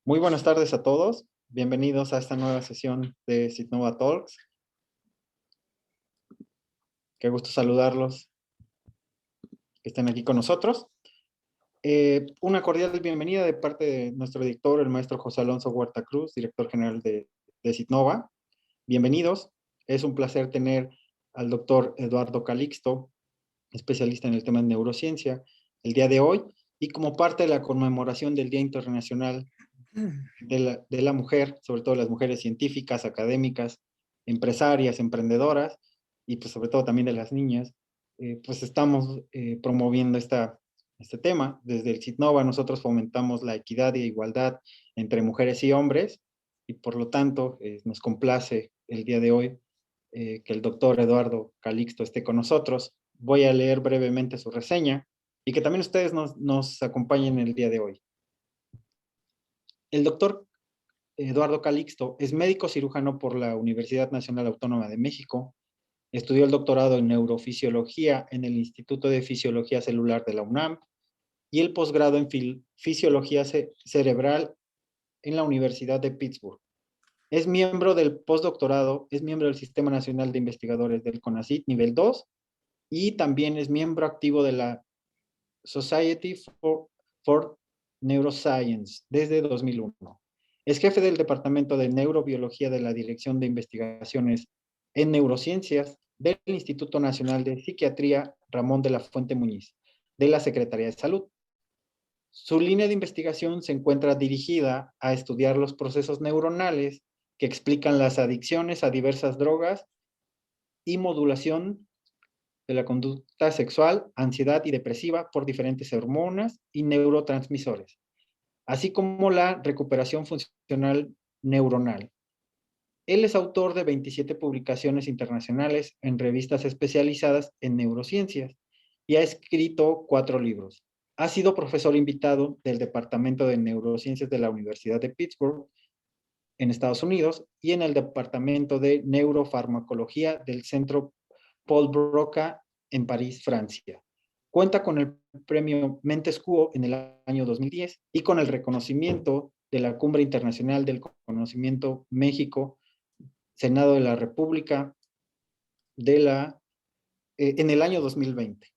Muy buenas tardes a todos. Bienvenidos a esta nueva sesión de Citnova Talks. Qué gusto saludarlos, que estén aquí con nosotros. Una cordial bienvenida de parte de nuestro director, el maestro José Alonso Huerta Cruz, director general de Citnova. Bienvenidos. Es un placer tener al doctor Eduardo Calixto, especialista en el tema de neurociencia, el día de hoy, y como parte de la conmemoración del Día Internacional de la mujer, sobre todo las mujeres científicas, académicas, empresarias, emprendedoras, y pues sobre todo también de las niñas, pues estamos promoviendo este tema. Desde el CITNOVA nosotros fomentamos la equidad y igualdad entre mujeres y hombres, y por lo tanto nos complace el día de hoy que el doctor Eduardo Calixto esté con nosotros. Voy a leer brevemente su reseña y que también ustedes nos acompañen el día de hoy. El doctor Eduardo Calixto es médico cirujano por la Universidad Nacional Autónoma de México. Estudió el doctorado en neurofisiología en el Instituto de Fisiología Celular de la UNAM y el posgrado en fisiología cerebral en la Universidad de Pittsburgh. Es miembro del postdoctorado, es miembro del Sistema Nacional de Investigadores del CONACYT nivel 2 y también es miembro activo de la Society for Neuroscience desde 2001. Es jefe del Departamento de Neurobiología de la Dirección de Investigaciones en Neurociencias del Instituto Nacional de Psiquiatría Ramón de la Fuente Muñiz, de la Secretaría de Salud. Su línea de investigación se encuentra dirigida a estudiar los procesos neuronales que explican las adicciones a diversas drogas y modulación de la conducta sexual, ansiedad y depresiva por diferentes hormonas y neurotransmisores, así como la recuperación funcional neuronal. Él es autor de 27 publicaciones internacionales en revistas especializadas en neurociencias y ha escrito 4 libros. Ha sido profesor invitado del Departamento de Neurociencias de la Universidad de Pittsburgh en Estados Unidos y en el Departamento de Neurofarmacología del Centro Paul Broca en París, Francia. Cuenta con el premio Montesquieu en el año 2010 y con el reconocimiento de la Cumbre Internacional del Conocimiento México, Senado de la República, en el año 2020.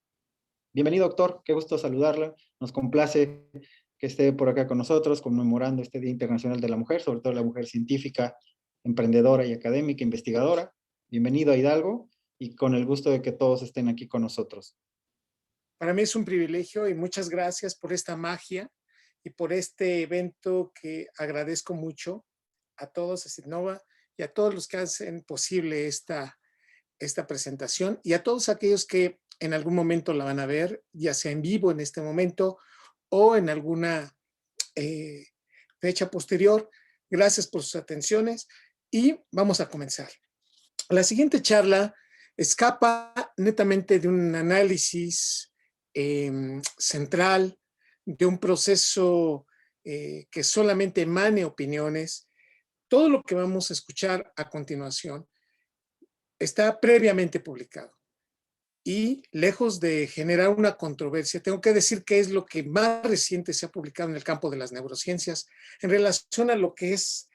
Bienvenido, doctor. Qué gusto saludarla. Nos complace que esté por acá con nosotros conmemorando este Día Internacional de la Mujer, sobre todo la mujer científica, emprendedora y académica, investigadora. Bienvenido a Hidalgo y con el gusto de que todos estén aquí con nosotros. Para mí es un privilegio y muchas gracias por esta magia y por este evento que agradezco mucho a todos, a Citnova y a todos los que hacen posible esta presentación y a todos aquellos que en algún momento la van a ver, ya sea en vivo en este momento o en alguna fecha posterior. Gracias por sus atenciones y vamos a comenzar. La siguiente charla escapa netamente de un análisis central, de un proceso que solamente emane opiniones. Todo lo que vamos a escuchar a continuación está previamente publicado. Y lejos de generar una controversia, tengo que decir que es lo que más reciente se ha publicado en el campo de las neurociencias en relación a lo que es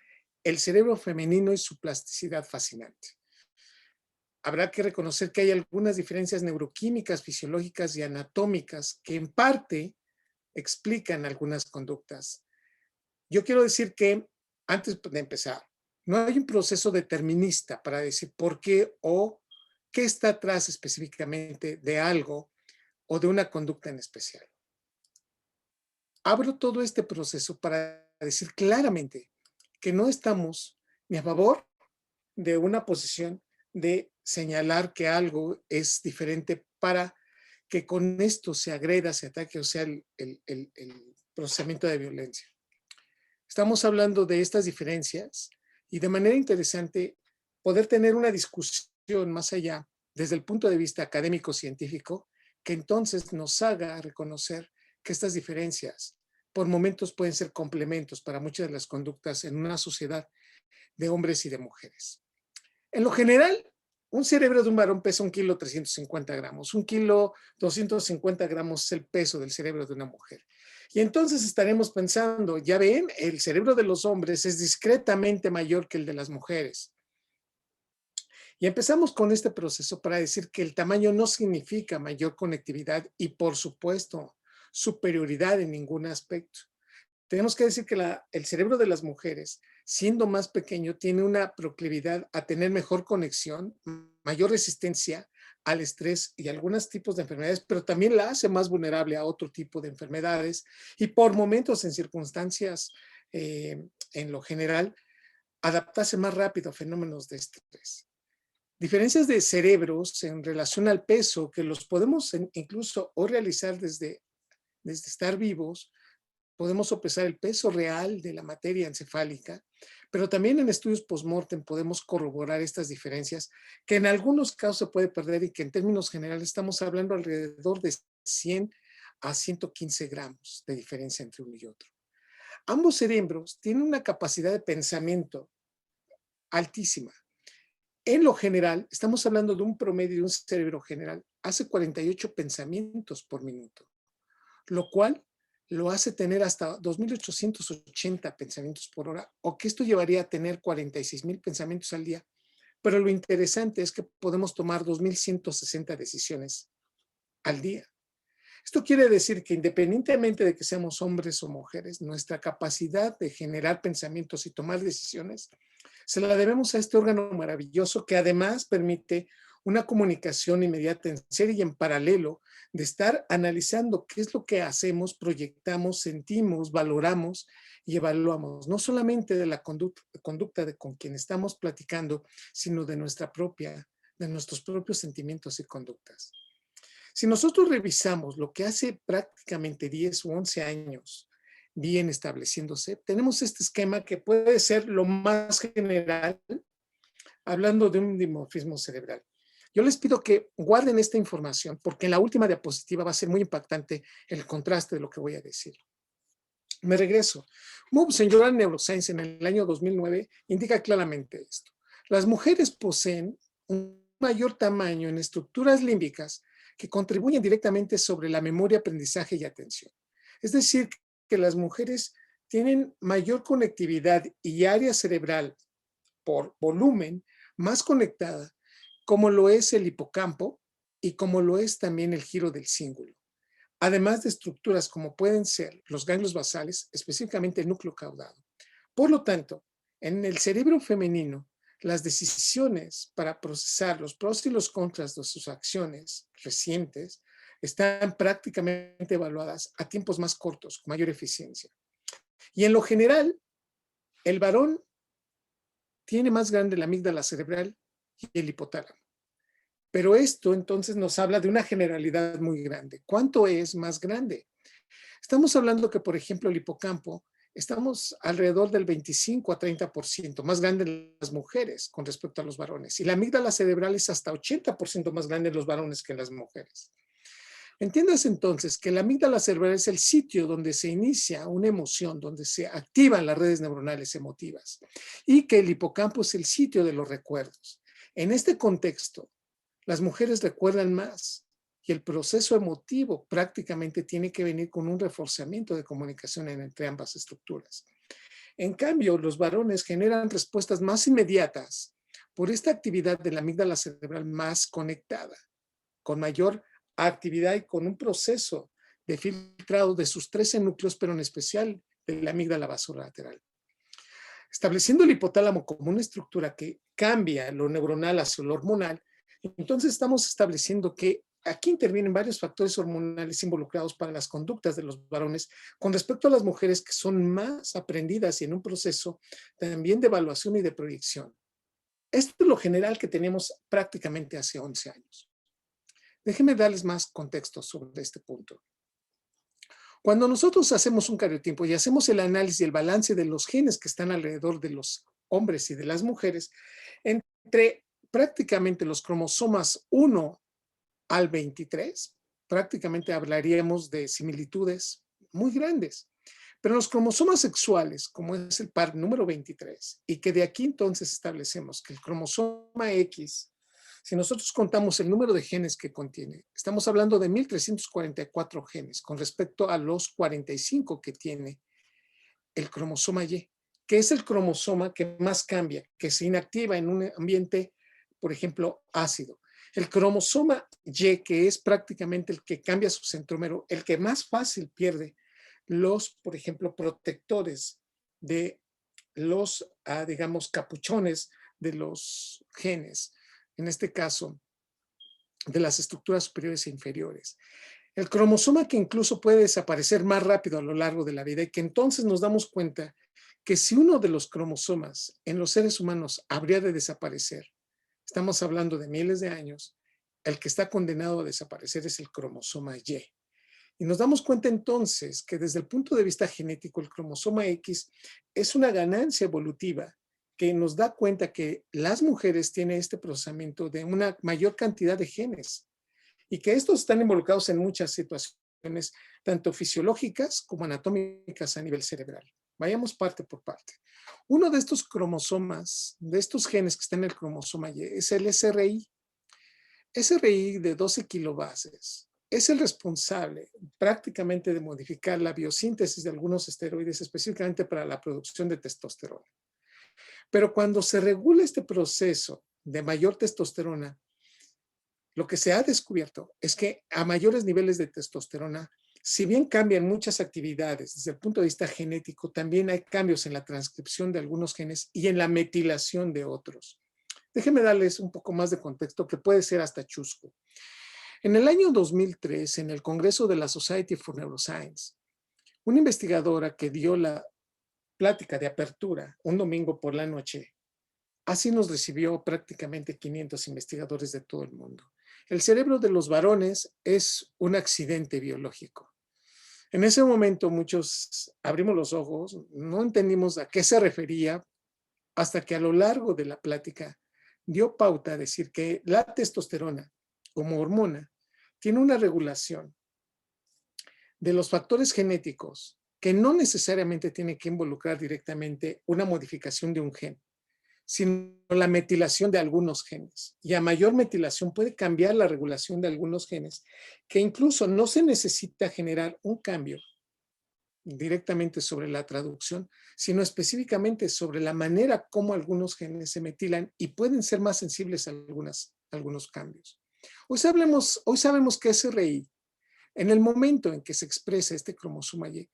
el cerebro femenino y su plasticidad fascinante. Habrá que reconocer que hay algunas diferencias neuroquímicas, fisiológicas y anatómicas que en parte explican algunas conductas. Yo quiero decir que, antes de empezar, no hay un proceso determinista para decir por qué o qué está atrás específicamente de algo o de una conducta en especial. Abro todo este proceso para decir claramente que no estamos ni a favor de una posición de señalar que algo es diferente para que con esto se agreda, se ataque o sea el procesamiento de violencia. Estamos hablando de estas diferencias y de manera interesante poder tener una discusión más allá desde el punto de vista académico-científico que entonces nos haga reconocer que estas diferencias por momentos pueden ser complementos para muchas de las conductas en una sociedad de hombres y de mujeres. En lo general, un cerebro de un varón pesa 1,350 kilogramos. 1,250 kilogramos es el peso del cerebro de una mujer. Y entonces estaremos pensando, ya ven, el cerebro de los hombres es discretamente mayor que el de las mujeres. Y empezamos con este proceso para decir que el tamaño no significa mayor conectividad y, por supuesto, superioridad en ningún aspecto. Tenemos que decir que el cerebro de las mujeres, siendo más pequeño, tiene una proclividad a tener mejor conexión, mayor resistencia al estrés y algunos tipos de enfermedades, pero también la hace más vulnerable a otro tipo de enfermedades y por momentos en circunstancias, en lo general, adaptarse más rápido a fenómenos de estrés. Diferencias de cerebros en relación al peso que los podemos incluso o realizar desde estar vivos. Podemos sopesar el peso real de la materia encefálica, pero también en estudios post-mortem podemos corroborar estas diferencias que en algunos casos se puede perder y que en términos generales estamos hablando alrededor de 100 a 115 gramos de diferencia entre uno y otro. Ambos cerebros tienen una capacidad de pensamiento altísima. En lo general, estamos hablando de un promedio de un cerebro general, hace 48 pensamientos por minuto, lo cual lo hace tener hasta 2,880 pensamientos por hora, o que esto llevaría a tener 46,000 pensamientos al día. Pero lo interesante es que podemos tomar 2,160 decisiones al día. Esto quiere decir que independientemente de que seamos hombres o mujeres, nuestra capacidad de generar pensamientos y tomar decisiones se la debemos a este órgano maravilloso que además permite una comunicación inmediata en serie y en paralelo de estar analizando qué es lo que hacemos, proyectamos, sentimos, valoramos y evaluamos, no solamente de la conducta de con quien estamos platicando, sino de nuestros propios sentimientos y conductas. Si nosotros revisamos lo que hace prácticamente 10 u 11 años viene estableciéndose, tenemos este esquema que puede ser lo más general, hablando de un dimorfismo cerebral. Yo les pido que guarden esta información porque en la última diapositiva va a ser muy impactante el contraste de lo que voy a decir. Me regreso. Moves en Journal Neuroscience en el año 2009 indica claramente esto. Las mujeres poseen un mayor tamaño en estructuras límbicas que contribuyen directamente sobre la memoria, aprendizaje y atención. Es decir, que las mujeres tienen mayor conectividad y área cerebral por volumen más conectada, como lo es el hipocampo y como lo es también el giro del cíngulo. Además de estructuras como pueden ser los ganglios basales, específicamente el núcleo caudado. Por lo tanto, en el cerebro femenino, las decisiones para procesar los pros y los contras de sus acciones recientes están prácticamente evaluadas a tiempos más cortos, con mayor eficiencia. Y en lo general, el varón tiene más grande la amígdala cerebral y el hipotálamo. Pero esto entonces nos habla de una generalidad muy grande. ¿Cuánto es más grande? Estamos hablando que, por ejemplo, el hipocampo, estamos alrededor del 25 a 30% más grande en las mujeres con respecto a los varones. Y la amígdala cerebral es hasta 80% más grande en los varones que en las mujeres. Entiendas entonces que la amígdala cerebral es el sitio donde se inicia una emoción, donde se activan las redes neuronales emotivas, y que el hipocampo es el sitio de los recuerdos. En este contexto, las mujeres recuerdan más y el proceso emotivo prácticamente tiene que venir con un reforzamiento de comunicación entre ambas estructuras. En cambio, los varones generan respuestas más inmediatas por esta actividad de la amígdala cerebral más conectada, con mayor actividad y con un proceso de filtrado de sus 13 núcleos, pero en especial de la amígdala basolateral. Estableciendo el hipotálamo como una estructura que cambia lo neuronal hacia lo hormonal, entonces estamos estableciendo que aquí intervienen varios factores hormonales involucrados para las conductas de los varones con respecto a las mujeres que son más aprendidas y en un proceso también de evaluación y de proyección. Esto es lo general que tenemos prácticamente hace 11 años. Déjenme darles más contexto sobre este punto. Cuando nosotros hacemos un cariotipo y hacemos el análisis y el balance de los genes que están alrededor de los hombres y de las mujeres, entre prácticamente los cromosomas 1 al 23, prácticamente hablaríamos de similitudes muy grandes. Pero los cromosomas sexuales, como es el par número 23, y que de aquí entonces establecemos que el cromosoma X Si nosotros contamos el número de genes que contiene, estamos hablando de 1.344 genes con respecto a los 45 que tiene el cromosoma Y, que es el cromosoma que más cambia, que se inactiva en un ambiente, por ejemplo, ácido. El cromosoma Y, que es prácticamente el que cambia su centrómero, el que más fácil pierde los, por ejemplo, protectores de los, digamos, capuchones de los genes, en este caso, de las estructuras superiores e inferiores. El cromosoma que incluso puede desaparecer más rápido a lo largo de la vida y que entonces nos damos cuenta que si uno de los cromosomas en los seres humanos habría de desaparecer, estamos hablando de miles de años, el que está condenado a desaparecer es el cromosoma Y. Y nos damos cuenta entonces que desde el punto de vista genético, el cromosoma X es una ganancia evolutiva que nos da cuenta que las mujeres tienen este procesamiento de una mayor cantidad de genes y que estos están involucrados en muchas situaciones, tanto fisiológicas como anatómicas a nivel cerebral. Vayamos parte por parte. Uno de estos cromosomas, de estos genes que están en el cromosoma Y, es el SRI. SRI de 12 kilobases es el responsable prácticamente de modificar la biosíntesis de algunos esteroides específicamente para la producción de testosterona. Pero cuando se regula este proceso de mayor testosterona, lo que se ha descubierto es que a mayores niveles de testosterona, si bien cambian muchas actividades desde el punto de vista genético, también hay cambios en la transcripción de algunos genes y en la metilación de otros. Déjenme darles un poco más de contexto que puede ser hasta chusco. En el año 2003, en el Congreso de la Society for Neuroscience, una investigadora que dio la plática de apertura un domingo por la noche, así nos recibió prácticamente 500 investigadores de todo el mundo. El cerebro de los varones es un accidente biológico. En ese momento muchos abrimos los ojos, no entendimos a qué se refería, hasta que a lo largo de la plática dio pauta a decir que la testosterona como hormona tiene una regulación de los factores genéticos que no necesariamente tiene que involucrar directamente una modificación de un gen, sino la metilación de algunos genes. Y a mayor metilación puede cambiar la regulación de algunos genes, que incluso no se necesita generar un cambio directamente sobre la traducción, sino específicamente sobre la manera como algunos genes se metilan y pueden ser más sensibles a algunos cambios. Hoy sabemos que SRI, en el momento en que se expresa este cromosoma Y,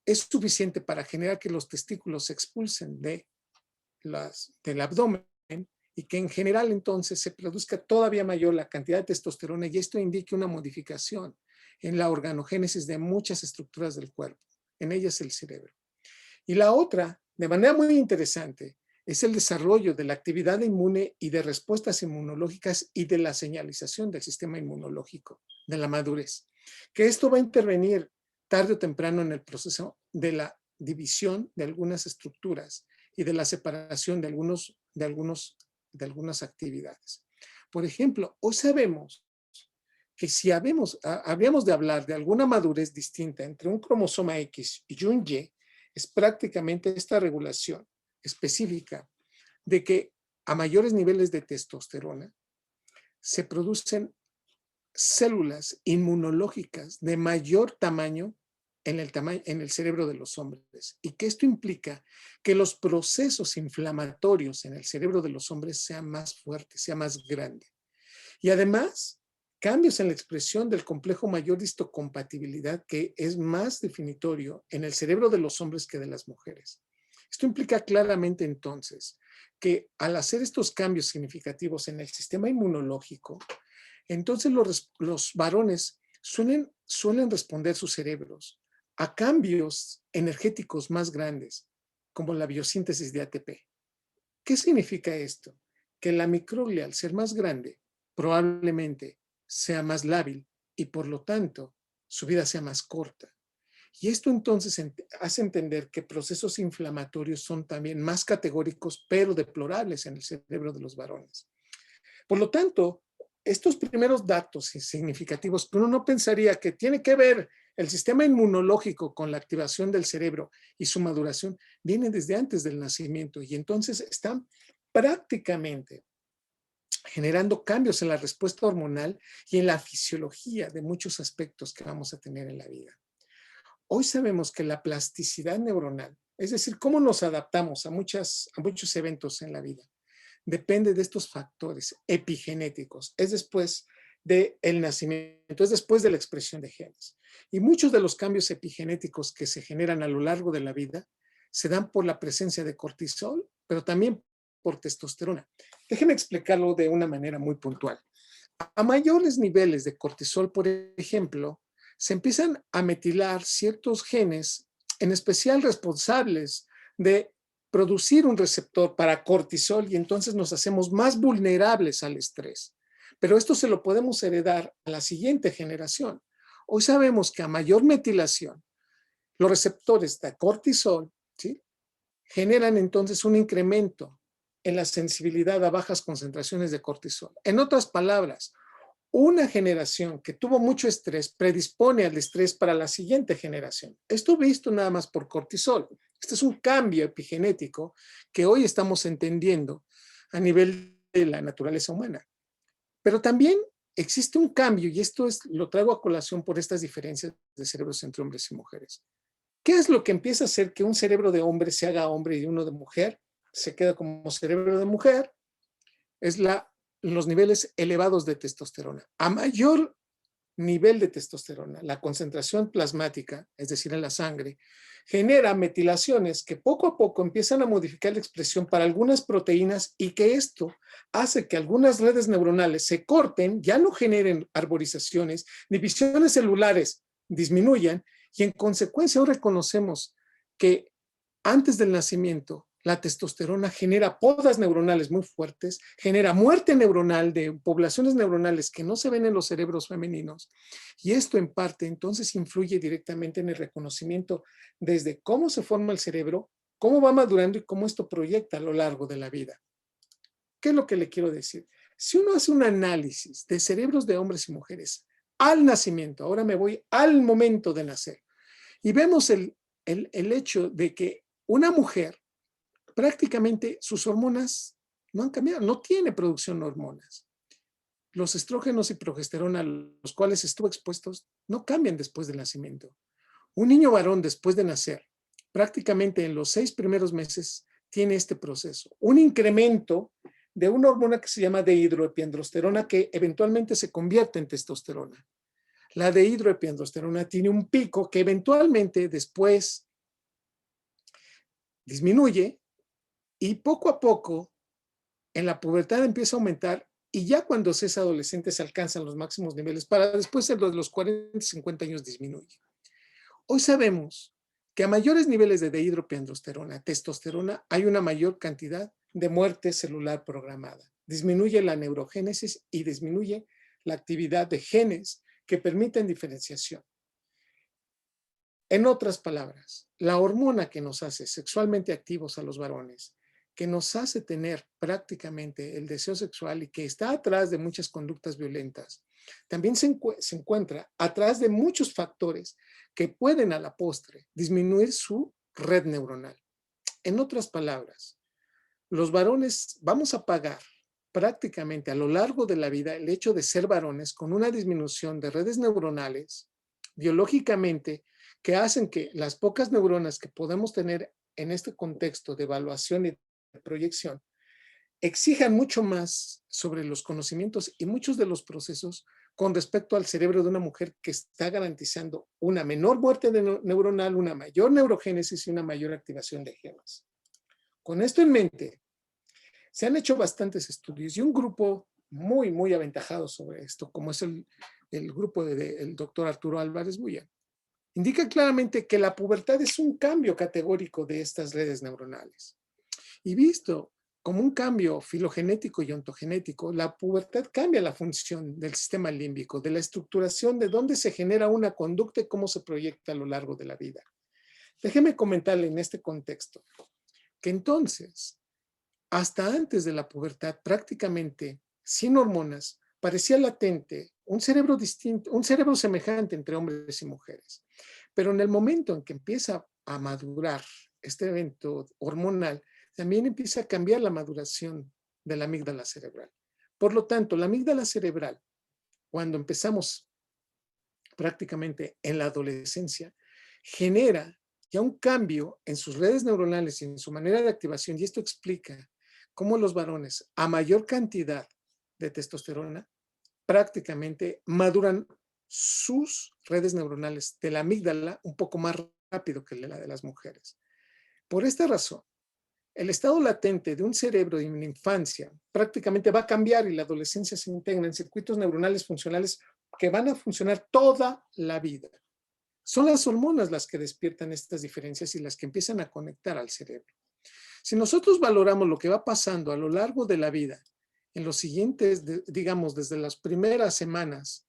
es suficiente para generar que los testículos se expulsen del abdomen y que en general entonces se produzca todavía mayor la cantidad de testosterona y esto indique una modificación en la organogénesis de muchas estructuras del cuerpo, en ellas el cerebro. Y la otra, de manera muy interesante, es el desarrollo de la actividad inmune y de respuestas inmunológicas y de la señalización del sistema inmunológico, de la madurez, que esto va a intervenir tarde o temprano en el proceso de la división de algunas estructuras y de la separación de algunas actividades. Por ejemplo, hoy sabemos que si habríamos de hablar de alguna madurez distinta entre un cromosoma X y un Y, es prácticamente esta regulación específica de que a mayores niveles de testosterona se producen células inmunológicas de mayor tamaño en el cerebro de los hombres y que esto implica que los procesos inflamatorios en el cerebro de los hombres sean más fuertes, sea más grande. Y además, cambios en la expresión del complejo mayor de histocompatibilidad que es más definitorio en el cerebro de los hombres que de las mujeres. Esto implica claramente entonces que al hacer estos cambios significativos en el sistema inmunológico, entonces los varones suelen responder sus cerebros a cambios energéticos más grandes, como la biosíntesis de ATP. ¿Qué significa esto? Que la microglia, al ser más grande, probablemente sea más lábil y por lo tanto su vida sea más corta. Y esto entonces hace entender que procesos inflamatorios son también más categóricos, pero deplorables en el cerebro de los varones. Por lo tanto, estos primeros datos significativos que uno no pensaría que tiene que ver el sistema inmunológico con la activación del cerebro y su maduración, vienen desde antes del nacimiento y entonces están prácticamente generando cambios en la respuesta hormonal y en la fisiología de muchos aspectos que vamos a tener en la vida. Hoy sabemos que la plasticidad neuronal, es decir, cómo nos adaptamos a muchos eventos en la vida, depende de estos factores epigenéticos, es después del nacimiento, es después de la expresión de genes. Y muchos de los cambios epigenéticos que se generan a lo largo de la vida se dan por la presencia de cortisol, pero también por testosterona. Déjenme explicarlo de una manera muy puntual. A mayores niveles de cortisol, por ejemplo, se empiezan a metilar ciertos genes, en especial responsables de producir un receptor para cortisol, y entonces nos hacemos más vulnerables al estrés. Pero esto se lo podemos heredar a la siguiente generación. Hoy sabemos que a mayor metilación, los receptores de cortisol, ¿sí?, generan entonces un incremento en la sensibilidad a bajas concentraciones de cortisol. En otras palabras, una generación que tuvo mucho estrés predispone al estrés para la siguiente generación. Esto visto nada más por cortisol. Este es un cambio epigenético que hoy estamos entendiendo a nivel de la naturaleza humana. Pero también existe un cambio, y esto lo traigo a colación por estas diferencias de cerebros entre hombres y mujeres. ¿Qué es lo que empieza a hacer que un cerebro de hombre se haga hombre y uno de mujer se queda como cerebro de mujer? Es los niveles elevados de testosterona. A mayor nivel de testosterona, la concentración plasmática, es decir, en la sangre, genera metilaciones que poco a poco empiezan a modificar la expresión para algunas proteínas, y que esto hace que algunas redes neuronales se corten, ya no generen arborizaciones, divisiones celulares disminuyan, y en consecuencia hoy reconocemos que antes del nacimiento la testosterona genera podas neuronales muy fuertes, genera muerte neuronal de poblaciones neuronales que no se ven en los cerebros femeninos, y esto en parte entonces influye directamente en el reconocimiento desde cómo se forma el cerebro, cómo va madurando y cómo esto proyecta a lo largo de la vida. ¿Qué es lo que le quiero decir? Si uno hace un análisis de cerebros de hombres y mujeres al nacimiento, ahora me voy al momento de nacer, y vemos el hecho de que una mujer prácticamente sus hormonas no han cambiado, no tiene producción de hormonas. Los estrógenos y progesterona a los cuales estuvo expuestos no cambian después del nacimiento. Un niño varón después de nacer, prácticamente en los 6 primeros meses, tiene este proceso. Un incremento de una hormona que se llama dehidroepiandrosterona, que eventualmente se convierte en testosterona. La dehidroepiandrosterona tiene un pico que eventualmente después disminuye, y poco a poco en la pubertad empieza a aumentar, y ya cuando se es adolescente se alcanzan los máximos niveles para después en los 40, 50 años disminuye. Hoy sabemos que a mayores niveles de dehidroepiandrosterona, testosterona, hay una mayor cantidad de muerte celular programada. Disminuye la neurogénesis y disminuye la actividad de genes que permiten diferenciación. En otras palabras, la hormona que nos hace sexualmente activos a los varones, que nos hace tener prácticamente el deseo sexual y que está atrás de muchas conductas violentas, también se encuentra atrás de muchos factores que pueden a la postre disminuir su red neuronal. En otras palabras, los varones vamos a pagar prácticamente a lo largo de la vida el hecho de ser varones con una disminución de redes neuronales biológicamente, que hacen que las pocas neuronas que podemos tener en este contexto de evaluación y de proyección exijan mucho más sobre los conocimientos y muchos de los procesos con respecto al cerebro de una mujer, que está garantizando una menor muerte neuronal, una mayor neurogénesis y una mayor activación de genes. Con esto en mente, se han hecho bastantes estudios, y un grupo muy, muy aventajado sobre esto, como es el grupo del doctor Arturo Álvarez Bulla, indica claramente que la pubertad es un cambio categórico de estas redes neuronales. Y visto como un cambio filogenético y ontogenético, la pubertad cambia la función del sistema límbico, de la estructuración de dónde se genera una conducta y cómo se proyecta a lo largo de la vida. Déjeme comentarle en este contexto que entonces, hasta antes de la pubertad, prácticamente sin hormonas, parecía latente un cerebro distinto, un cerebro semejante entre hombres y mujeres. Pero en el momento en que empieza a madurar este evento hormonal, también empieza a cambiar la maduración de la amígdala cerebral. Por lo tanto, la amígdala cerebral, cuando empezamos prácticamente en la adolescencia, genera ya un cambio en sus redes neuronales y en su manera de activación, y esto explica cómo los varones a mayor cantidad de testosterona prácticamente maduran sus redes neuronales de la amígdala un poco más rápido que la de las mujeres. Por esta razón, el estado latente de un cerebro en la infancia prácticamente va a cambiar y la adolescencia se integra en circuitos neuronales funcionales que van a funcionar toda la vida. Son las hormonas las que despiertan estas diferencias y las que empiezan a conectar al cerebro. Si nosotros valoramos lo que va pasando a lo largo de la vida, en los siguientes, digamos, desde las primeras semanas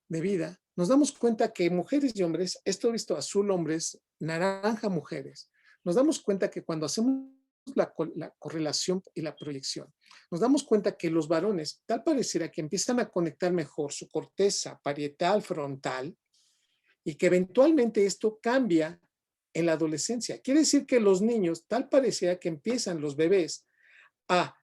de vida, nos damos cuenta que mujeres y hombres, esto he visto azul hombres, naranja mujeres, nos damos cuenta que cuando hacemos la correlación y la proyección, nos damos cuenta que los varones, tal pareciera que empiezan a conectar mejor su corteza parietal frontal y que eventualmente esto cambia en la adolescencia. Quiere decir que los niños, tal pareciera que empiezan los bebés a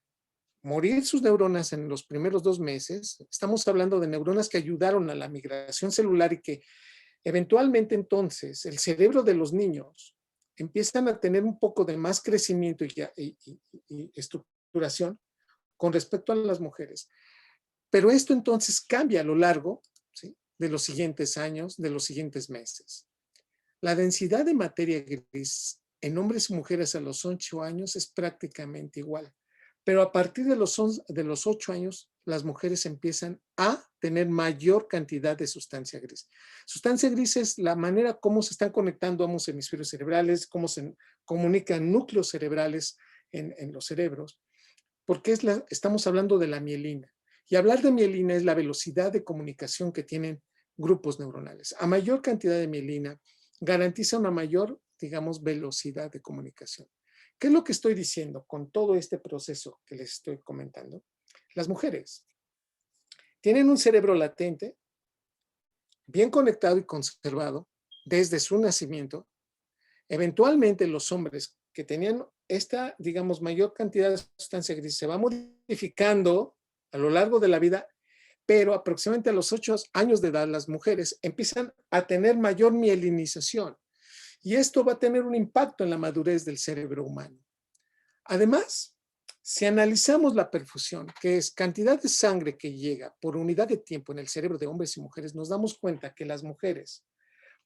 morir sus neuronas en los primeros 2 meses. Estamos hablando de neuronas que ayudaron a la migración celular y que eventualmente entonces el cerebro de los niños empiezan a tener un poco de más crecimiento y estructuración con respecto a las mujeres. Pero esto entonces cambia a lo largo, ¿sí?, de los siguientes años, de los siguientes meses. La densidad de materia gris en hombres y mujeres a los 8 años es prácticamente igual. Pero a partir de los 8 años, las mujeres empiezan a tener mayor cantidad de sustancia gris. Sustancia gris es la manera como se están conectando ambos hemisferios cerebrales, cómo se comunican núcleos cerebrales en los cerebros, porque estamos hablando de la mielina. Y hablar de mielina es la velocidad de comunicación que tienen grupos neuronales. A mayor cantidad de mielina garantiza una mayor, digamos, velocidad de comunicación. ¿Qué es lo que estoy diciendo con todo este proceso que les estoy comentando? Las mujeres tienen un cerebro latente, bien conectado y conservado desde su nacimiento. Eventualmente los hombres que tenían esta, digamos, mayor cantidad de sustancia gris se va modificando a lo largo de la vida, pero aproximadamente a los 8 años de edad las mujeres empiezan a tener mayor mielinización. Y esto va a tener un impacto en la madurez del cerebro humano. Además, si analizamos la perfusión, que es cantidad de sangre que llega por unidad de tiempo en el cerebro de hombres y mujeres, nos damos cuenta que las mujeres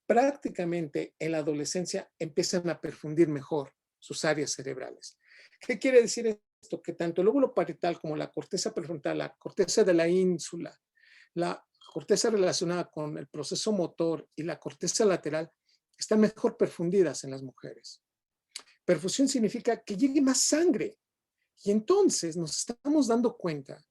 prácticamente en la adolescencia empiezan a perfundir mejor sus áreas cerebrales. ¿Qué quiere decir esto? Que tanto el lóbulo parietal como la corteza prefrontal, la corteza de la ínsula, la corteza relacionada con el proceso motor y la corteza lateral están mejor perfundidas en las mujeres. Perfusión significa que llegue más sangre. Y entonces nos estamos dando cuenta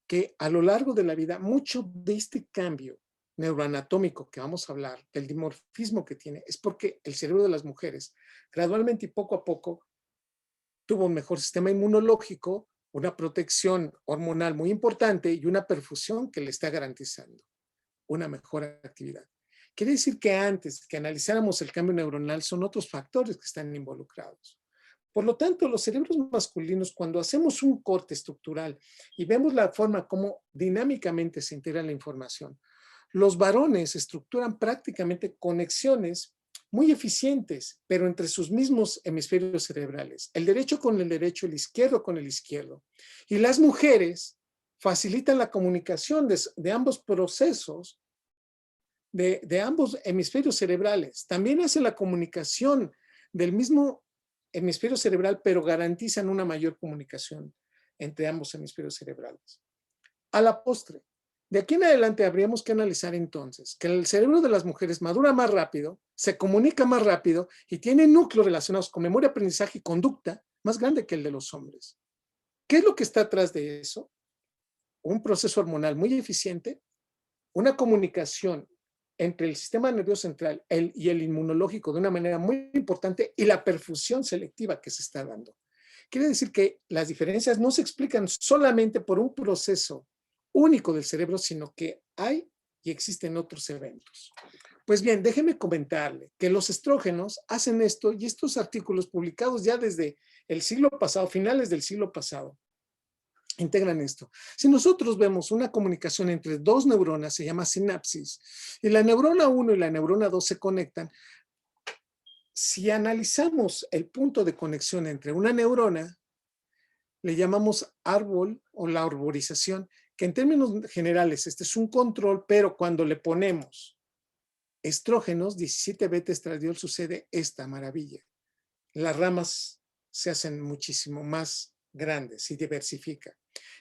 que a lo largo de la vida, mucho de este cambio neuroanatómico que vamos a hablar, del dimorfismo que tiene, es porque el cerebro de las mujeres gradualmente y poco a poco tuvo un mejor sistema inmunológico, una protección hormonal muy importante y una perfusión que le está garantizando una mejor actividad. Quiere decir que antes que analizáramos el cambio neuronal son otros factores que están involucrados. Por lo tanto, los cerebros masculinos, cuando hacemos un corte estructural y vemos la forma como dinámicamente se integra la información, los varones estructuran prácticamente conexiones muy eficientes, pero entre sus mismos hemisferios cerebrales, el derecho con el derecho, el izquierdo con el izquierdo. Y las mujeres facilitan la comunicación de ambos procesos, de ambos hemisferios cerebrales. También hacen la comunicación del mismo hemisferio cerebral, pero garantizan una mayor comunicación entre ambos hemisferios cerebrales. A la postre, de aquí en adelante habríamos que analizar entonces que el cerebro de las mujeres madura más rápido, se comunica más rápido y tiene núcleos relacionados con memoria, aprendizaje y conducta más grande que el de los hombres. ¿Qué es lo que está atrás de eso? Un proceso hormonal muy eficiente, una comunicación entre el sistema nervioso central y el inmunológico de una manera muy importante y la perfusión selectiva que se está dando. Quiere decir que las diferencias no se explican solamente por un proceso único del cerebro, sino que hay y existen otros eventos. Pues bien, déjeme comentarle que los estrógenos hacen esto y estos artículos publicados ya desde el siglo pasado, finales del siglo pasado, integran esto. Si nosotros vemos una comunicación entre dos neuronas, se llama sinapsis, y la neurona 1 y la neurona 2 se conectan, si analizamos el punto de conexión entre una neurona, le llamamos árbol o la arborización, que en términos generales este es un control, pero cuando le ponemos estrógenos, 17-beta-estradiol, sucede esta maravilla. Las ramas se hacen muchísimo más grandes y diversifican.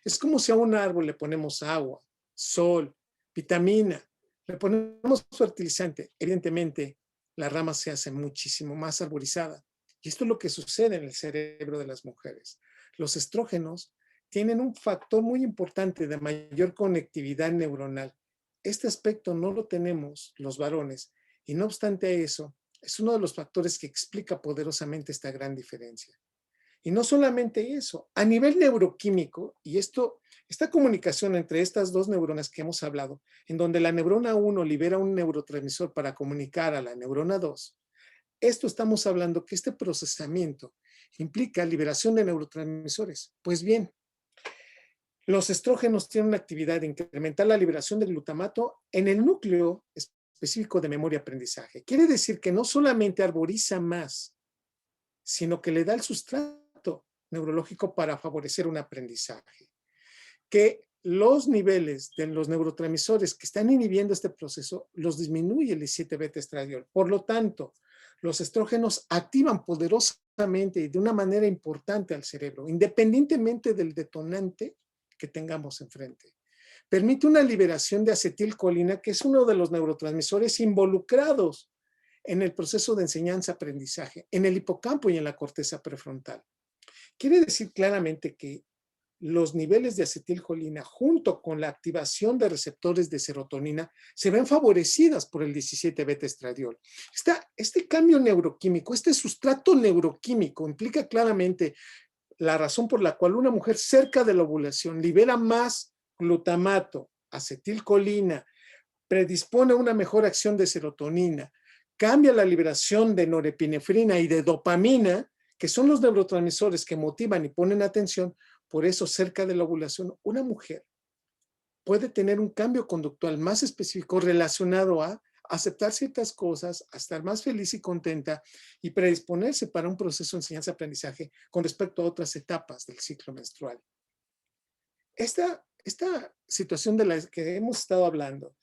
Es como si a un árbol le ponemos agua, sol, vitamina, le ponemos fertilizante. Evidentemente, la rama se hace muchísimo más arborizada. Y esto es lo que sucede en el cerebro de las mujeres. Los estrógenos tienen un factor muy importante de mayor conectividad neuronal. Este aspecto no lo tenemos los varones y no obstante eso, es uno de los factores que explica poderosamente esta gran diferencia. Y no solamente eso, a nivel neuroquímico, y esta comunicación entre estas dos neuronas que hemos hablado, en donde la neurona 1 libera un neurotransmisor para comunicar a la neurona 2, esto estamos hablando que este procesamiento implica liberación de neurotransmisores. Pues bien, los estrógenos tienen una actividad de incrementar la liberación de glutamato en el núcleo específico de memoria-aprendizaje. Quiere decir que no solamente arboriza más, sino que le da el sustrato neurológico para favorecer un aprendizaje. Que los niveles de los neurotransmisores que están inhibiendo este proceso los disminuye el 17-beta-estradiol. Por lo tanto, los estrógenos activan poderosamente y de una manera importante al cerebro, independientemente del detonante que tengamos enfrente. Permite una liberación de acetilcolina, que es uno de los neurotransmisores involucrados en el proceso de enseñanza-aprendizaje, en el hipocampo y en la corteza prefrontal. Quiere decir claramente que los niveles de acetilcolina junto con la activación de receptores de serotonina se ven favorecidas por el 17-beta-estradiol. Este cambio neuroquímico, este sustrato neuroquímico implica claramente la razón por la cual una mujer cerca de la ovulación libera más glutamato, acetilcolina, predispone a una mejor acción de serotonina, cambia la liberación de norepinefrina y de dopamina, que son los neurotransmisores que motivan y ponen atención. Por eso, cerca de la ovulación, una mujer puede tener un cambio conductual más específico relacionado a aceptar ciertas cosas, a estar más feliz y contenta y predisponerse para un proceso de enseñanza-aprendizaje con respecto a otras etapas del ciclo menstrual. Esta situación de la que hemos estado hablando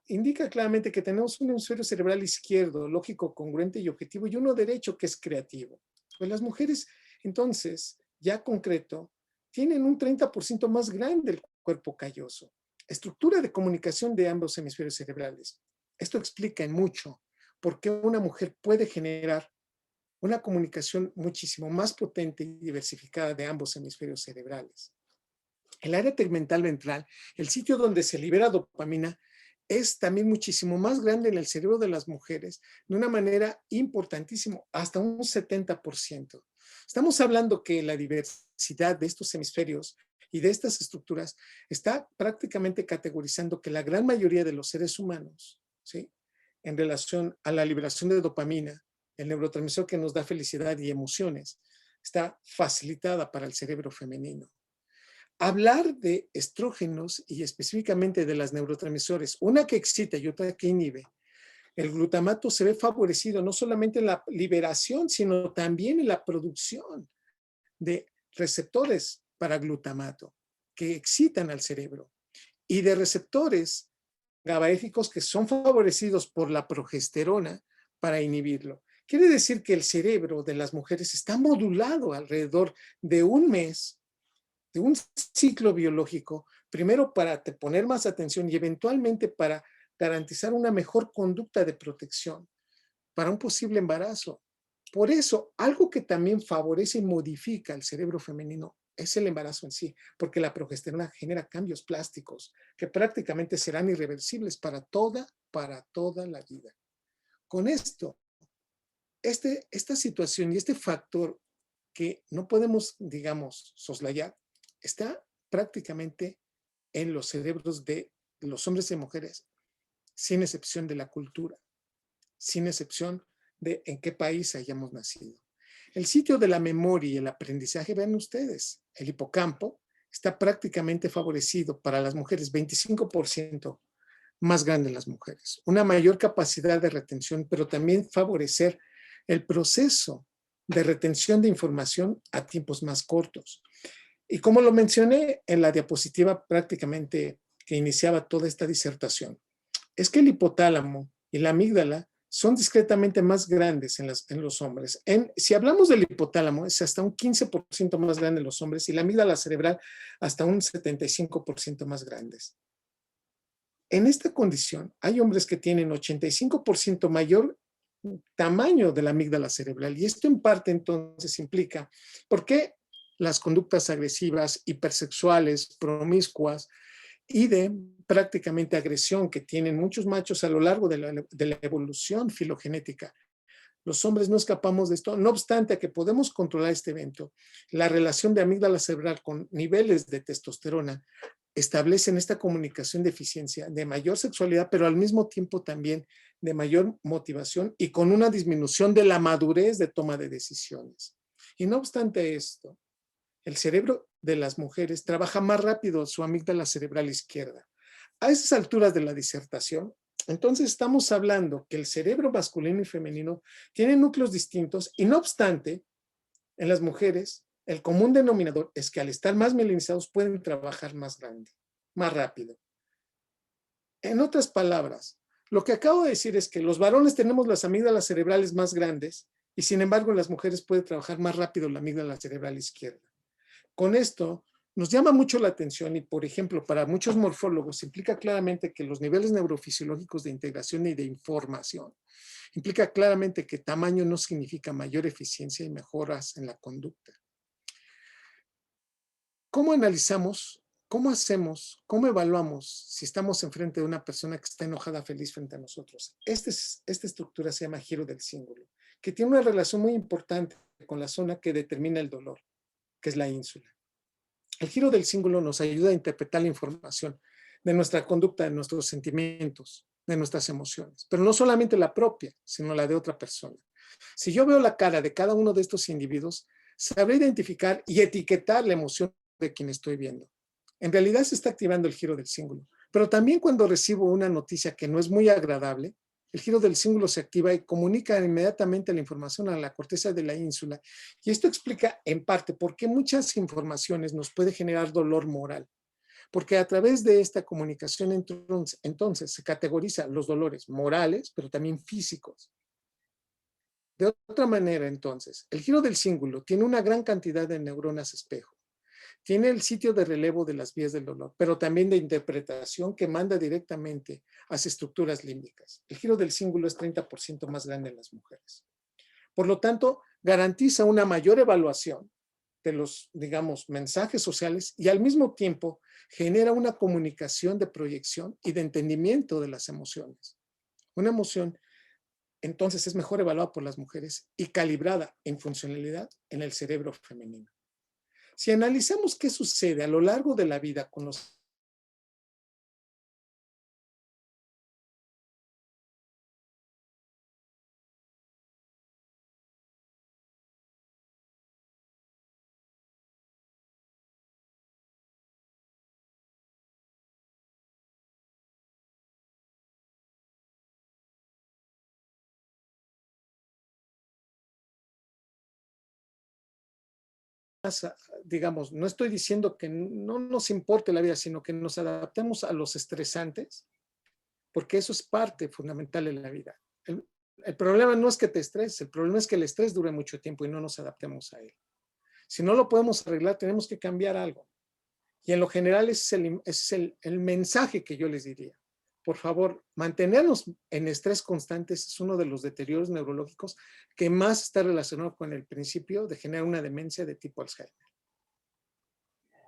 indica claramente que tenemos un hemisferio cerebral izquierdo, lógico, congruente y objetivo, y uno derecho que es creativo. Pues las mujeres, entonces, ya concreto, tienen un 30% más grande el cuerpo calloso. Estructura de comunicación de ambos hemisferios cerebrales. Esto explica en mucho por qué una mujer puede generar una comunicación muchísimo más potente y diversificada de ambos hemisferios cerebrales. El área tegmental ventral, el sitio donde se libera dopamina, es también muchísimo más grande en el cerebro de las mujeres de una manera importantísima, hasta un 70%. Estamos hablando que la diversidad de estos hemisferios y de estas estructuras está prácticamente categorizando que la gran mayoría de los seres humanos, ¿sí?, en relación a la liberación de dopamina, el neurotransmisor que nos da felicidad y emociones, está facilitada para el cerebro femenino. Hablar de estrógenos y específicamente de las neurotransmisores, una que excita y otra que inhibe, el glutamato se ve favorecido no solamente en la liberación, sino también en la producción de receptores para glutamato que excitan al cerebro y de receptores GABAérgicos que son favorecidos por la progesterona para inhibirlo. Quiere decir que el cerebro de las mujeres está modulado alrededor de un mes, de un ciclo biológico, primero para poner más atención y eventualmente para garantizar una mejor conducta de protección para un posible embarazo. Por eso, algo que también favorece y modifica el cerebro femenino es el embarazo en sí, porque la progesterona genera cambios plásticos que prácticamente serán irreversibles para toda la vida. Con esto, esta situación y este factor que no podemos, digamos, soslayar, está prácticamente en los cerebros de los hombres y mujeres, sin excepción de la cultura, sin excepción de en qué país hayamos nacido. El sitio de la memoria y el aprendizaje, vean ustedes, el hipocampo está prácticamente favorecido para las mujeres, 25% más grande en las mujeres, una mayor capacidad de retención, pero también favorecer el proceso de retención de información a tiempos más cortos. Y como lo mencioné en la diapositiva prácticamente que iniciaba toda esta disertación, es que el hipotálamo y la amígdala son discretamente más grandes en los hombres. Si hablamos del hipotálamo, es hasta un 15% más grande en los hombres y la amígdala cerebral hasta un 75% más grandes. En esta condición, hay hombres que tienen 85% mayor tamaño de la amígdala cerebral y esto en parte entonces implica por qué las conductas agresivas, hipersexuales, promiscuas y de prácticamente agresión que tienen muchos machos a lo largo de la evolución filogenética. Los hombres no escapamos de esto, no obstante que podemos controlar este evento. La relación de amígdala cerebral con niveles de testosterona establecen esta comunicación de eficiencia, de mayor sexualidad, pero al mismo tiempo también de mayor motivación y con una disminución de la madurez de toma de decisiones. Y no obstante esto, el cerebro de las mujeres trabaja más rápido su amígdala cerebral izquierda. A esas alturas de la disertación, entonces estamos hablando que el cerebro masculino y femenino tienen núcleos distintos y no obstante, en las mujeres, el común denominador es que al estar más mielinizados pueden trabajar más grande, más rápido. En otras palabras, lo que acabo de decir es que los varones tenemos las amígdalas cerebrales más grandes y sin embargo en las mujeres puede trabajar más rápido la amígdala cerebral izquierda. Con esto nos llama mucho la atención y, por ejemplo, para muchos morfólogos implica claramente que los niveles neurofisiológicos de integración y de información implica claramente que tamaño no significa mayor eficiencia y mejoras en la conducta. ¿Cómo analizamos, cómo hacemos, cómo evaluamos si estamos enfrente de una persona que está enojada, feliz frente a nosotros? Esta estructura se llama giro del cíngulo, que tiene una relación muy importante con la zona que determina el dolor, que es la ínsula. El giro del cíngulo nos ayuda a interpretar la información de nuestra conducta, de nuestros sentimientos, de nuestras emociones, pero no solamente la propia, sino la de otra persona. Si yo veo la cara de cada uno de estos individuos, sabré identificar y etiquetar la emoción de quien estoy viendo. En realidad se está activando el giro del cíngulo, pero también cuando recibo una noticia que no es muy agradable, el giro del cíngulo se activa y comunica inmediatamente la información a la corteza de la ínsula. Y esto explica en parte por qué muchas informaciones nos puede generar dolor moral. Porque a través de esta comunicación entonces se categorizan los dolores morales, pero también físicos. De otra manera, entonces, el giro del cíngulo tiene una gran cantidad de neuronas espejo. Tiene el sitio de relevo de las vías del dolor, pero también de interpretación que manda directamente a las estructuras límbicas. El giro del cíngulo es 30% más grande en las mujeres. Por lo tanto, garantiza una mayor evaluación de los, digamos, mensajes sociales y al mismo tiempo genera una comunicación de proyección y de entendimiento de las emociones. Una emoción, entonces, es mejor evaluada por las mujeres y calibrada en funcionalidad en el cerebro femenino. Si analizamos qué sucede a lo largo de la vida con los digamos, no estoy diciendo que no nos importe la vida, sino que nos adaptemos a los estresantes, porque eso es parte fundamental de la vida. El problema no es que te estreses, el problema es que el estrés dure mucho tiempo y no nos adaptemos a él. Si no lo podemos arreglar, tenemos que cambiar algo. Y en lo general ese es el mensaje que yo les diría. Por favor, mantenernos en estrés constante es uno de los deterioros neurológicos que más está relacionado con el principio de generar una demencia de tipo Alzheimer.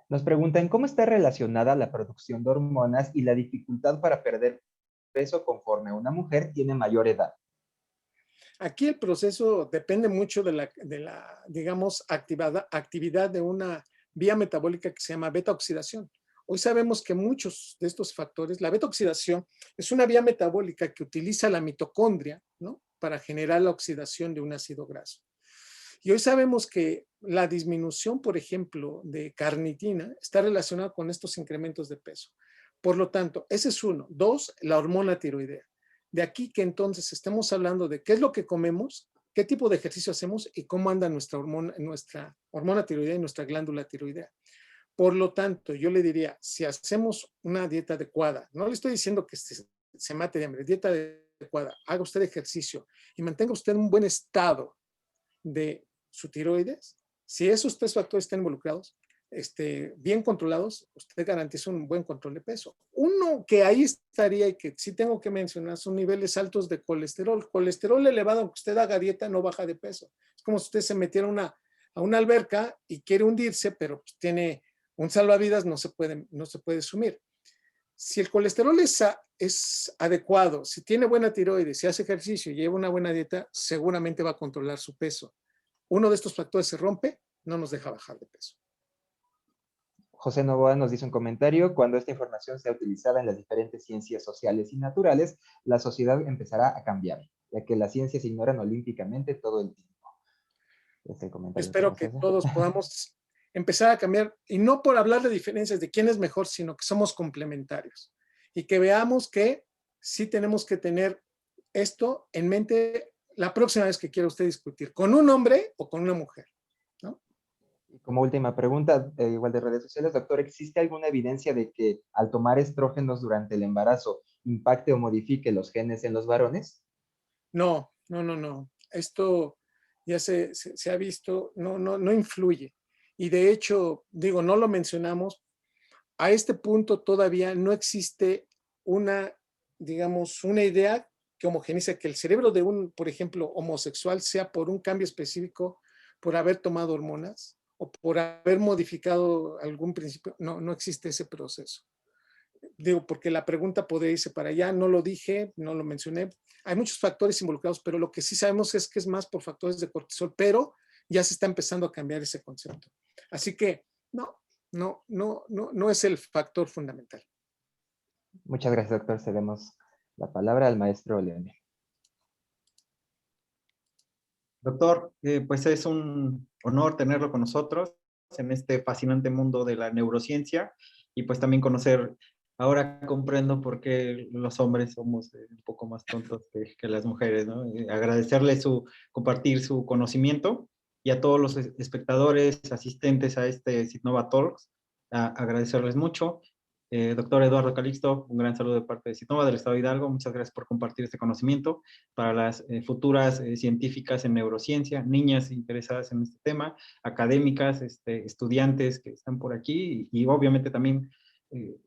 Nos preguntan cómo está relacionada la producción de hormonas y la dificultad para perder peso conforme una mujer tiene mayor edad. Aquí el proceso depende mucho de la digamos, actividad de una vía metabólica que se llama beta-oxidación. Hoy sabemos que muchos de estos factores, la beta-oxidación es una vía metabólica que utiliza la mitocondria, ¿no?, para generar la oxidación de un ácido graso. Y hoy sabemos que la disminución, por ejemplo, de carnitina está relacionada con estos incrementos de peso. Por lo tanto, ese es uno. Dos, la hormona tiroidea. De aquí que entonces estemos hablando de qué es lo que comemos, qué tipo de ejercicio hacemos y cómo anda nuestra hormona tiroidea y nuestra glándula tiroidea. Por lo tanto, yo le diría, si hacemos una dieta adecuada, no le estoy diciendo que se mate de hambre, dieta adecuada, haga usted ejercicio y mantenga usted un buen estado de su tiroides, si esos tres factores están involucrados, bien controlados, usted garantiza un buen control de peso. Uno que ahí estaría y que sí tengo que mencionar son niveles altos de colesterol. Colesterol elevado, aunque usted haga dieta, no baja de peso. Es como si usted se metiera a una alberca y quiere hundirse, pero pues tiene un salvavidas, no se puede sumir. Si el colesterol es adecuado, si tiene buena tiroides, si hace ejercicio y lleva una buena dieta, seguramente va a controlar su peso. Uno de estos factores se rompe, no nos deja bajar de peso. José Novoa nos dice un comentario: cuando esta información sea utilizada en las diferentes ciencias sociales y naturales, la sociedad empezará a cambiar, ya que las ciencias ignoran olímpicamente todo el tiempo. Este comentario Espero que todos podamos empezar a cambiar, y no por hablar de diferencias de quién es mejor, sino que somos complementarios y que veamos que sí tenemos que tener esto en mente la próxima vez que quiera usted discutir, con un hombre o con una mujer, ¿no? Y como última pregunta, igual de redes sociales, doctor, ¿existe alguna evidencia de que al tomar estrógenos durante el embarazo impacte o modifique los genes en los varones? No. Esto ya se ha visto, no influye. Y de hecho, digo, no lo mencionamos, a este punto todavía no existe digamos, una idea que homogenice que el cerebro de un, por ejemplo, homosexual sea por un cambio específico, por haber tomado hormonas o por haber modificado algún principio. No existe ese proceso. Digo, porque la pregunta podría irse para allá, no lo dije, no lo mencioné. Hay muchos factores involucrados, pero lo que sí sabemos es que es más por factores de cortisol, pero ya se está empezando a cambiar ese concepto. Así que no es el factor fundamental. Muchas gracias, doctor. Cedemos la palabra al maestro Leone. Doctor, pues es un honor tenerlo con nosotros en este fascinante mundo de la neurociencia, y pues también conocer, ahora comprendo por qué los hombres somos un poco más tontos que las mujeres, ¿no? Agradecerle compartir su conocimiento, y a todos los espectadores, asistentes a este Citnova Talks, agradecerles mucho. Doctor Eduardo Calixto, un gran saludo de parte de Citnova del Estado de Hidalgo. Muchas gracias por compartir este conocimiento para las futuras científicas en neurociencia, niñas interesadas en este tema, académicas, estudiantes que están por aquí, y obviamente también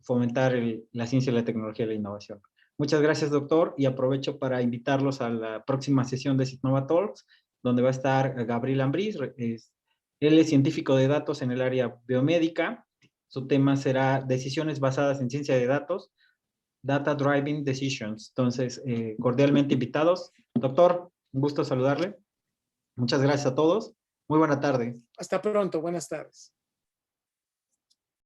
fomentar la ciencia, la tecnología y la innovación. Muchas gracias, doctor, y aprovecho para invitarlos a la próxima sesión de Citnova Talks, donde va a estar Gabriel Ambriz. Él es científico de datos en el área biomédica. Su tema será decisiones basadas en ciencia de datos, Data Driving Decisions. Entonces, cordialmente invitados. Doctor, un gusto saludarle. Muchas gracias a todos. Muy buena tarde. Hasta pronto, buenas tardes.